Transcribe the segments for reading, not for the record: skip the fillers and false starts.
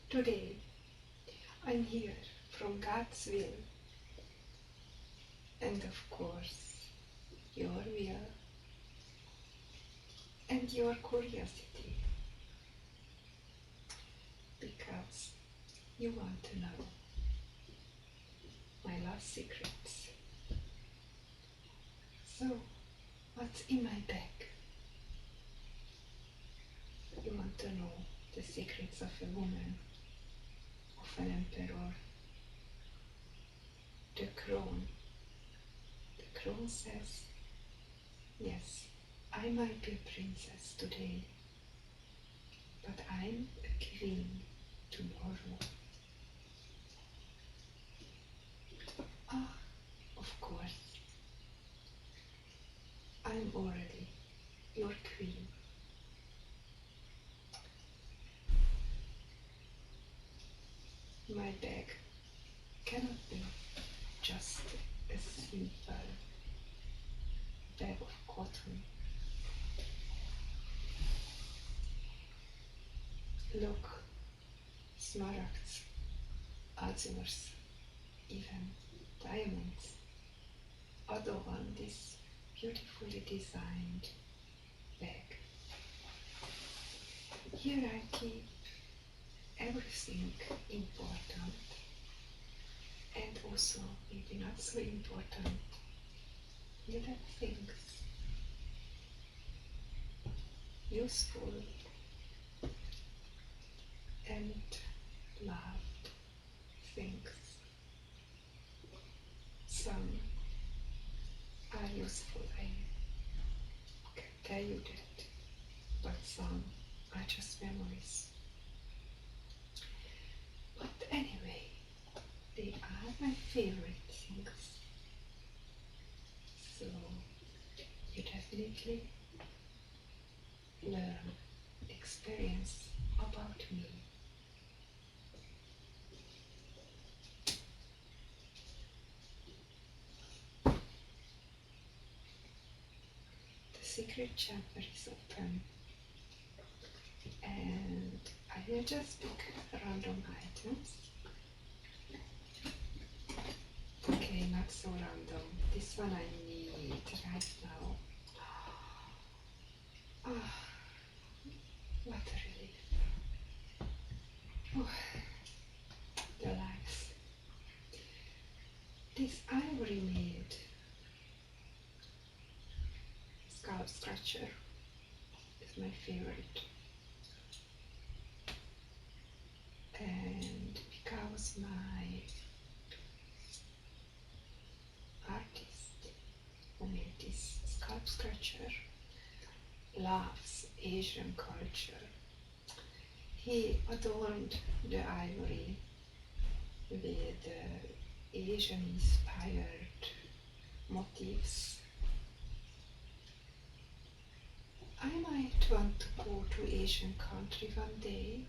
Today I'm here from God's will and of course your will and your curiosity, because you want to know my last secrets. So, what's in my bag? You want to know the secrets of a woman, of an emperor. The crown. The crown says, yes, I might be a princess today, but I'm a queen tomorrow. Ah, of course, I'm already your queen. My bag cannot be just a simple bag of cotton. Look, smaragds, odours, even diamonds adorn this beautifully designed bag. Here I keep everything important and also maybe not so important little things, useful and loved things. Some are useful, I can tell you that, but some are just memories. But anyway, they are my favorite things. So you definitely learn, experience about me. The secret chamber is open and I will just pick random items. Okay, not so random. This one I need right now. Ah, what a relief. Oh, relax. This ivory made scalp scratcher is my favorite. And because my artist who made this scalp scratcher loves Asian culture, he adorned the ivory with Asian inspired motifs. I might want to go to Asian country one day.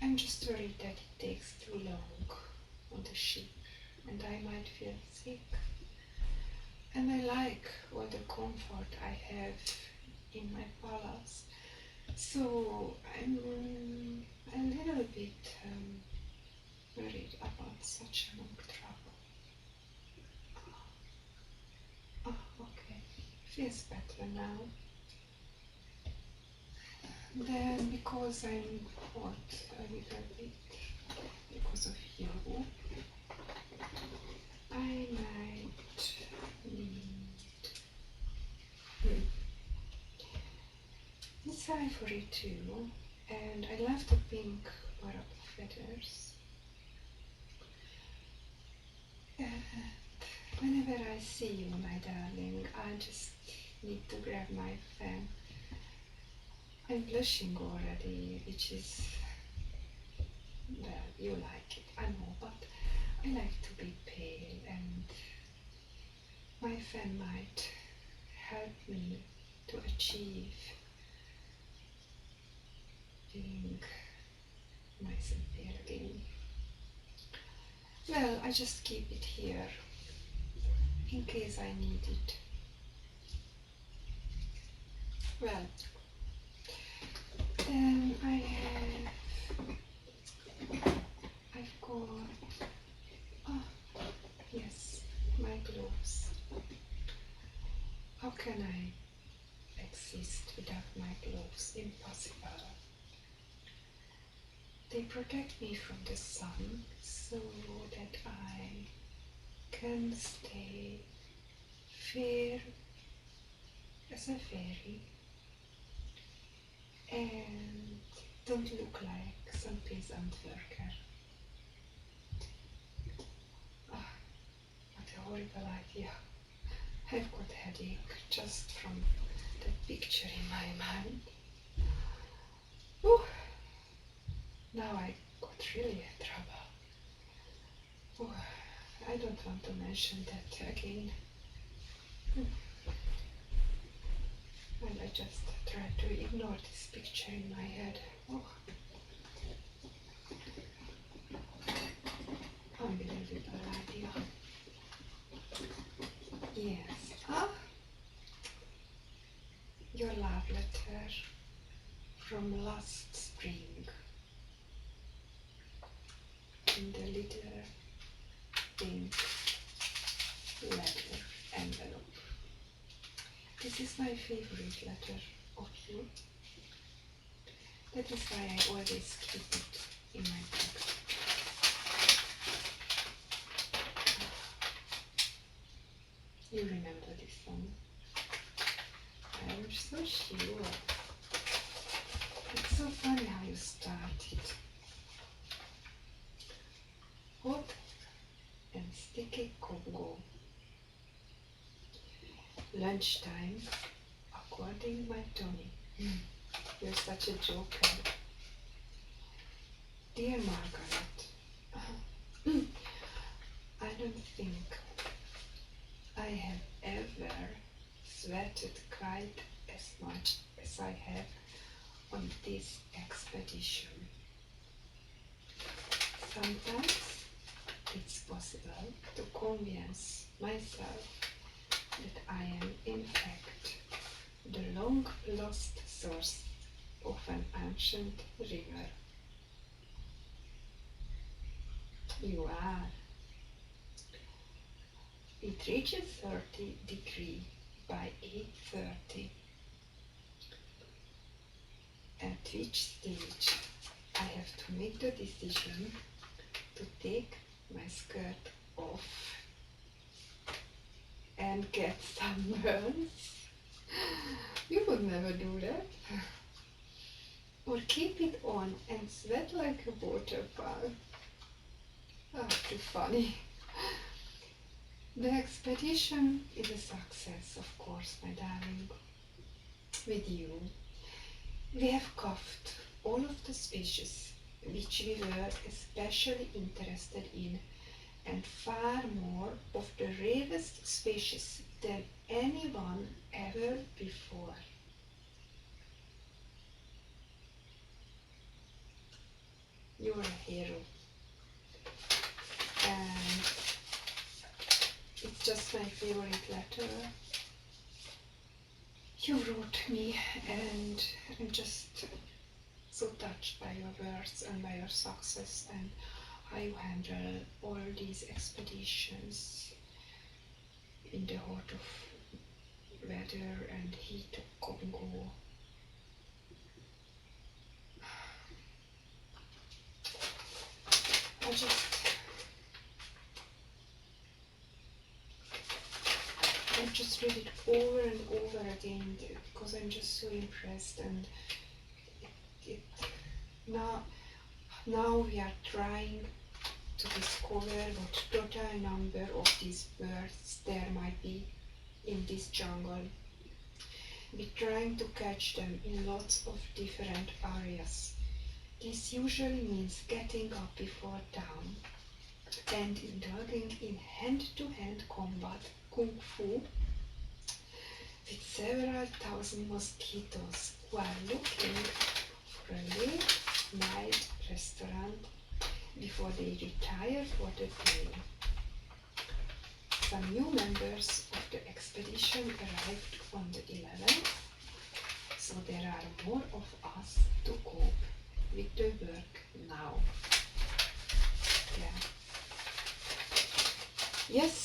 I'm just worried that it takes too long on the ship and I might feel sick. And I like all the comfort I have in my palace. So I'm a little bit worried about such a long travel. Oh, okay, feels better now. Then, because I'm hot a little bit because of you, I might need this ivory too, and I love the pink Arab feathers. And whenever I see you, my darling, I just need to grab my fan. I'm blushing already, which is, well, you like it, I know, but I like to be pale and my fan might help me to achieve being nice and pale again. Well, I just keep it here in case I need it. Well, then I have can I exist without my gloves? Impossible. They protect me from the sun so that I can stay fair as a fairy and don't look like some peasant worker. Ah, what a horrible idea. I've got a headache just from that picture in my mind. Whew. Now I got really in trouble. Oh, I don't want to mention that again. And I just try to ignore this picture in my head. Oh. Unbelievable idea. Yes. Ah, your love letter from last spring in the little pink letter envelope. This is my favorite letter of you. That is why I always keep it in my bag. You remember this one? I'm so sure. It's so funny how you started. Hot and sticky Kongo. Lunchtime, according my Tony. You're such a joker. Dear Margaret, I don't think I have ever sweated quite as much as I have on this expedition. Sometimes it's possible to convince myself that I am in fact the long lost source of an ancient river. You are. It reaches 30 degrees by 8:30. At which stage I have to make the decision to take my skirt off and get some burns. You would never do that. Or keep it on and sweat like a waterfall. Ah, too funny. The expedition is a success, of course, my darling. With you, we have covered all of the species which we were especially interested in, and far more of the rarest species than anyone ever before. You're a hero. And it's just my favorite letter you wrote me, and I'm just so touched by your words and by your success and how you handle all these expeditions in the heart of weather and heat of Kongo. I just read it over and over again because I'm just so impressed, and now we are trying to discover what total number of these birds there might be in this jungle. We're trying to catch them in lots of different areas. This usually means getting up before dawn and indulging in hand-to-hand combat, kung fu, with several thousand mosquitoes who are looking for a late night restaurant before they retire for the day. Some new members of the expedition arrived on the 11th, so there are more of us to cope with the work now. Yeah. Yes.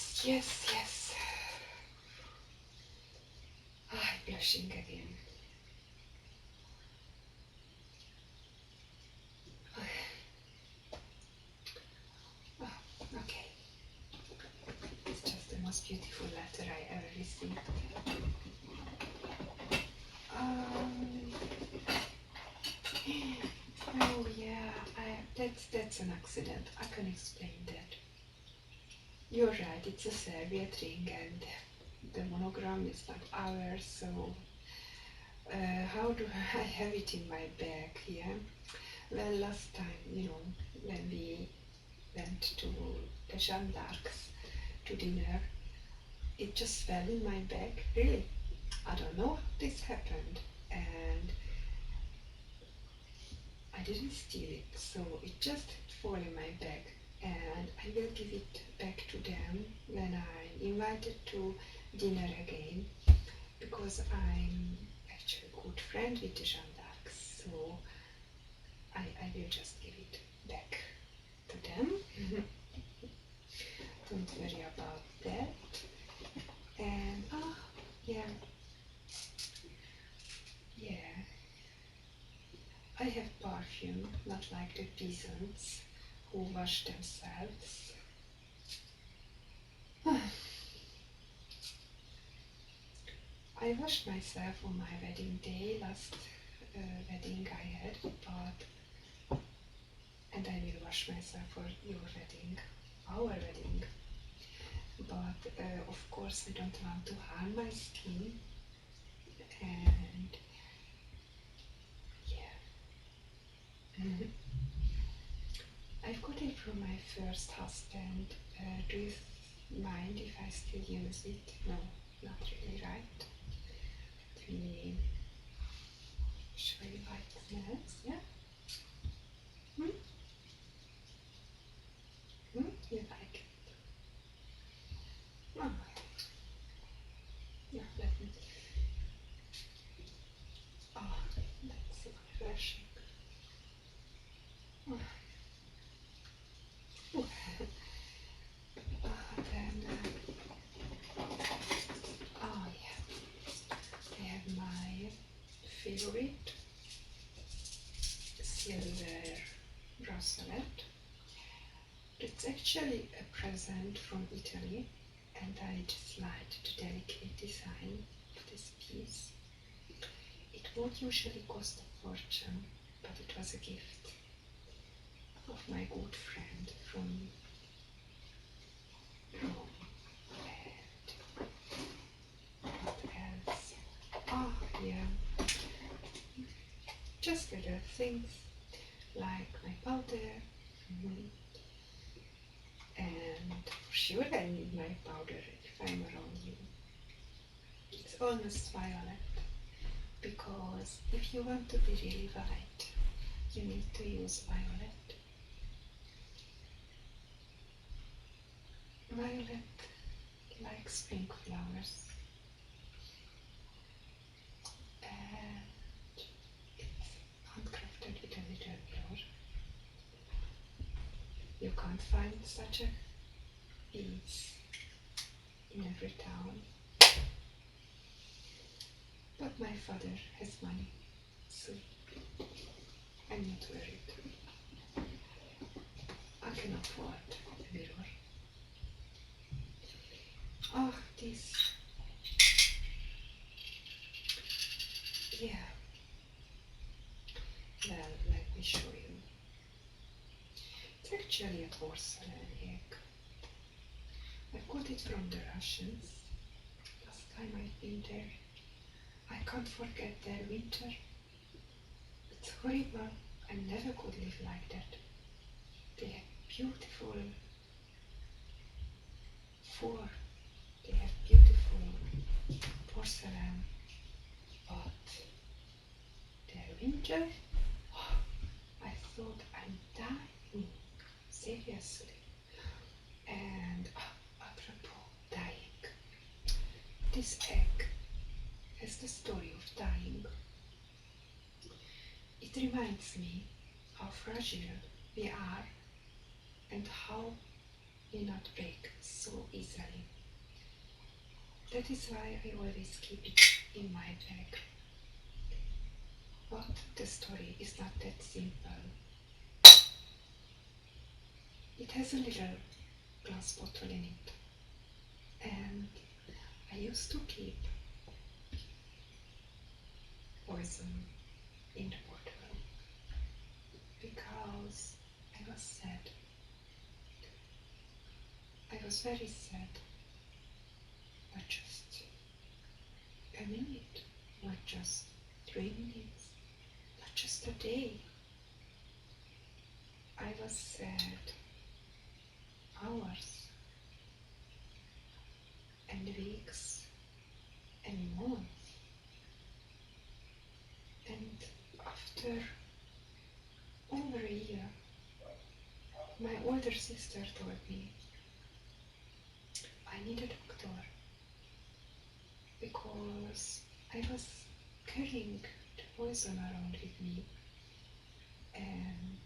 beautiful letter I ever received. Um, oh yeah, that's an accident. I can explain that. You're right, it's a Soviet ring and the monogram is not ours, so how do I have it in my bag here? Well, last time, when we went to the Jeanne d'Arc's to dinner, it just fell in my bag. Really, I don't know how this happened, and I didn't steal it, so it just fell in my bag, and I will give it back to them when I invited to dinner again, because I'm actually a good friend with the Jeanne d'Arc, so I will just give it back to them. Don't worry about that. And yeah, I have perfume, not like the peasants who wash themselves. I washed myself on my wedding day, last wedding I had, and I will wash myself for your wedding, our wedding. But of course I don't want to harm my skin, and I've got it from my first husband. Do you mind if I still use it? No, not really, right? Let me show you how it smells, yeah? You like it? Oh, yeah, let me. Oh, that's so refreshing. Oh. Then, yeah, I have my favorite silver bracelet. It's actually a present from Italy, and I just liked the delicate design of this piece. It won't usually cost a fortune, but it was a gift of my good friend from Rome. And what else? Oh, yeah, just little things like my powder. And for sure I need my powder if I'm around you. It's almost violet, because if you want to be really white, you need to use violet. Violet, like spring flowers, and it's handcrafted with a little mirror. You can't find such a piece in every town, but my father has money, so I'm not worried. I can afford a mirror. Oh, this, yeah. Well, let me show you. It's actually a porcelain egg. I got it from the Russians. Last time I've been there. I can't forget their winter. It's horrible. I never could live like that. They have beautiful fur. They have beautiful porcelain. But their winter, I thought I'm dying. Seriously. And apropos dying, this egg has the story of dying. It reminds me how fragile we are and how we not break so easily. That is why I always keep it in my bag. But the story is not that simple. It has a little glass bottle in it, And I used to keep poison in the bottle because I was sad. I was very sad, but just a minute, not just 3 minutes, not just a day. I was sad hours and weeks and months. And after over a year, my older sister told me I need a doctor because I was carrying the poison around with me and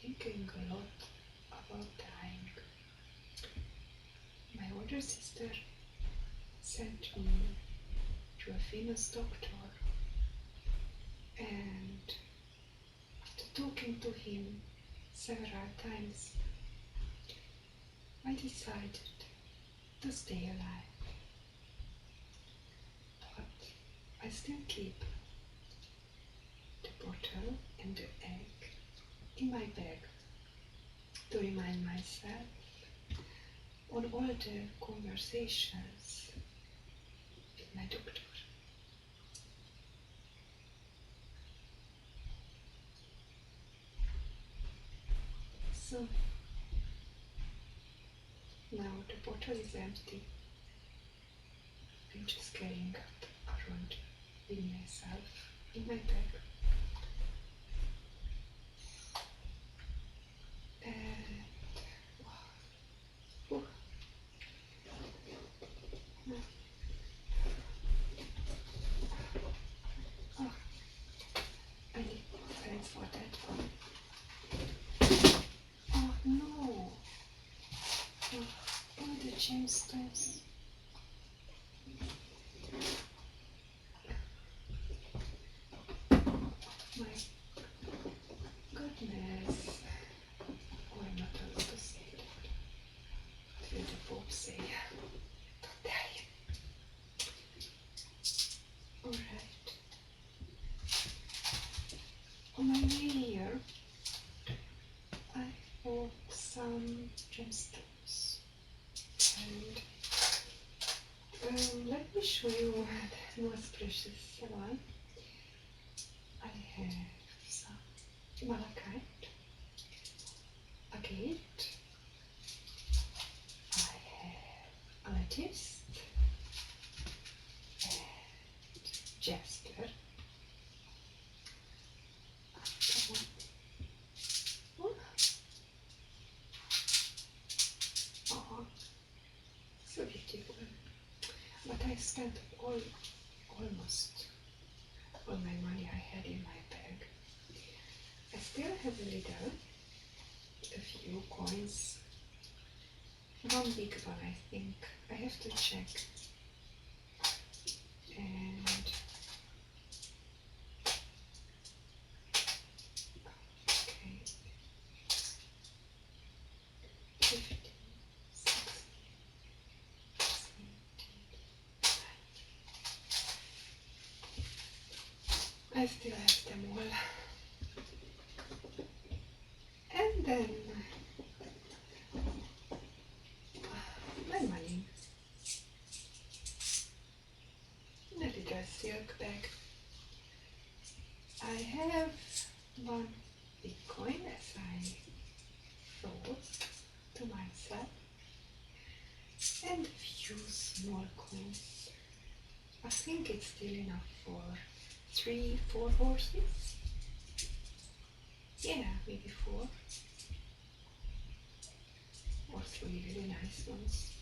thinking a lot about dying. My older sister sent me to a famous doctor, and after talking to him several times, I decided to stay alive. But I still keep the bottle and the egg in my bag to remind myself on all the conversations with my doctor. So now the bottle is empty. I'm just carrying up around with myself in my bag. And wow. Oh, I need thanks for that one. Oh no! Oh, the gemstones. My goodness. Oh, I'm not allowed to say that. What will the Pope say? Don't die. Alright. On my way here, I bought some gemstones. And let me show you the most precious one. I have some malachite, agate, I have amethyst, and jasper. Oh, so beautiful. But I spent almost all my money I had in my bag. I still have a few coins. One big one, I think. I have to check. And okay, 15, 16, 17. I still have them all. And then my money. In a little silk bag. I have one big coin, as I thought to myself, and a few small coins. I think it's still enough for 3-4 horses. Yeah, maybe 4. Or 3 really nice ones.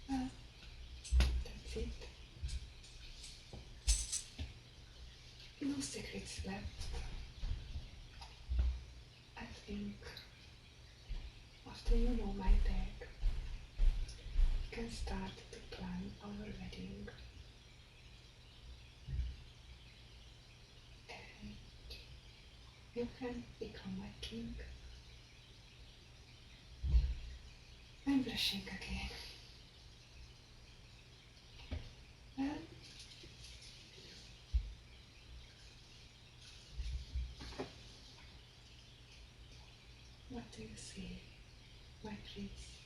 That's it. No secrets left. I think after you know my bag, we can start to plan our wedding. And you can become my king. I'm blushing again. Well, what do you say, my prince?